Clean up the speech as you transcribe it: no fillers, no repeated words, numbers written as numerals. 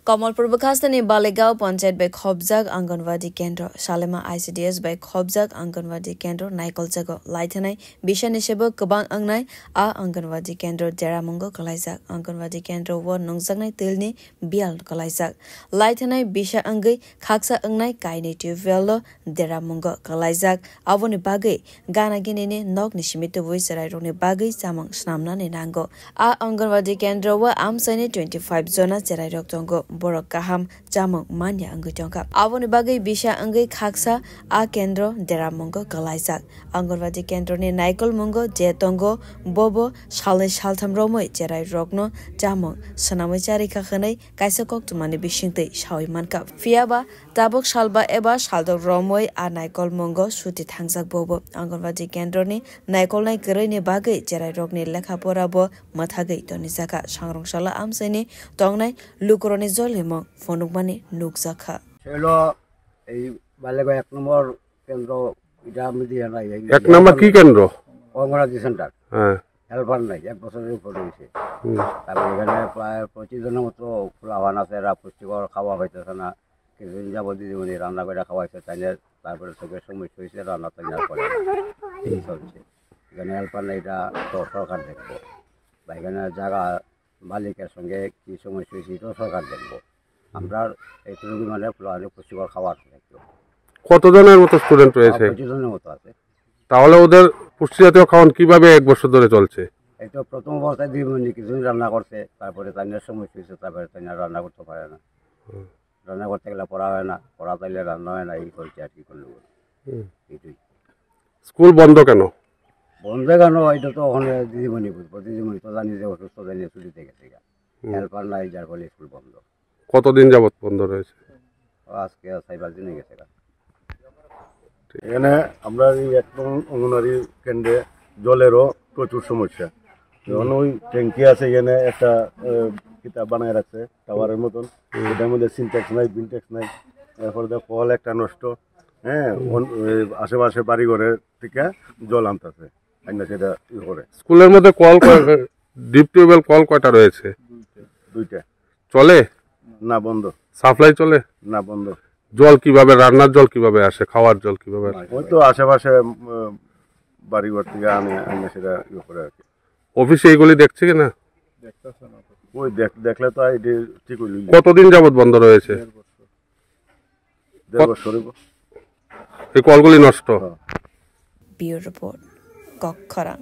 कमलपुर बखास्तानि बालेगाव पंचायत बै खबजाक आंगनवाड़ी केंद्र सालेमा ICDS बै खबजाक आंगनवाड़ी केंद्र नायकलजागो लाइथानाय बिशानिसेबो गोबां आंनाय आ आंगनवाड़ी केंद्र देरामंगो कलाइजाक आंगनवाड़ी केंद्र व नंजाकनाय तेलनि बियाल कलाइजाक लाइथानाय बिशा अंगै खाकसा अंगनाय काइनि ट्यूबवेल देरामंगो कलाइजाक आवनि बागै गाना गिनेनि नक निसिमित वइ सरायरनि बागै जामं स्नामनानै नांगो आ आंगनवाड़ी केंद्र व आमसानि 25 जना जेरायरक दंगो borok kaham jamung manya angui tongka aboni bagai bisha angui khaksa a kendro deramongo kalaijak angonwadi kendro ni naikol mongo je tongo bobo salai saltham romoi jerai rokno jamung sanamai chari khakhanai kaisa koktumani bisingtei sawi manka fiaba tabok salba eba saldok romoi a naikol mongo suti thangjak bobo angonwadi kendro ni naikol nai grai ni bagai jerai rokni lekha pora bo mathagai toni jaka sangrongsala amsaini tongnai lukroni জলেম ফনুকমানি নুকজাখা সেলো এই বালেগা 1 নম্বর কেন্দ্র এটা আমি দিয়া নাই 1 নম্বর কি কেন্দ্র অঙ্গনওয়াড়ি সেন্টার হ্যাঁ হেল্পার নাই 1 বছরের উপরে হইছে তারপর এখানে প্রায় 25 জনের মতো ফুলাওয়ান আছে এরা পুষ্টিকর খাওয়া হইতেছে না কিছুদিন যাবত দিদিমণি রান্না করে খাওয়াইছে তাইলে তারপরে চোখের সমস্যা হয়েছে রান্না তাইলে করে এই চলছে এখানে হেল্পার নাই এটা তো সরকার দেখবো বা এখানে জায়গা মালিকের সঙ্গে কি সমস্যা হয়েছে এটাও সরকার দেখবো আমরা এই রোগী মানে পুষ্টিকর খাবার দেখবো কতজনের মতো স্টুডেন্ট রয়েছে 25 জনের মতো আছে তাহলে ওদের পুষ্টি জাতীয় খাওয়ান কিভাবে 1 বছর ধরে চলছে এই তো প্রথম অবস্থায় দিদিমণি কিছুদিন রান্না করছে তারপরে তাইনের সমস্যা হয়েছে তারপরে তাইনা রান্না করতে পারে না রান্না করতে গেলে পড়া হয় না পড়া তাইলে রান্না হয় না এই করছে আর কি করলো এইটাই স্কুল বন্ধ কেন বন্ধ কেন এটা তো ওখানে দিদিমণি বুঝবো দিদিমণি তো জানি যে অসুস্থ জানিয়ে ছুটিতে গেছে হেল্পার নাই যার ফলে স্কুল বন্ধ কতদিন যাবত বন্ধ রয়েছে আজকে 4-5 দিন গেছে এখানে আমরা এই একদম অঙ্গনওয়াড়ি কেন্দ্রে জলেরও প্রচুর সমস্যা যখন ওই ট্যাঙ্কি আছে এখানে একটা কিতাব বানায় রাখছে টাওয়ারের মতন এটার মধ্যে সিনট্যাক্স নাই বিনট্যাক্স নাই এরপরে কল একটা নষ্ট হ্যাঁ আশেপাশে বাড়িঘরের থেকে জল আনতেছে সেটা করে স্কুলের মধ্যে কল ডিপ টিউবওয়েল কল কয়টা রয়েছে দুইটা চলে না বন্ধ সাপ্লাই চলে না বন্ধ জল কিভাবে রান্নার জল কিভাবে আসে খাওয়ার জল কিভাবে আসে ওই তো আশেপাশে বাড়িঘর থেকে আনে সেটা করে আর কি অফিসে এইগুলি দেখছে কিনা ওই দেখলে তো এটি ঠিক হইল কতদিন যাবত বন্ধ রয়েছে 1.5 বছর এই কলগুলি নষ্ট বিউরো রিপোর্ট কক্ষরাং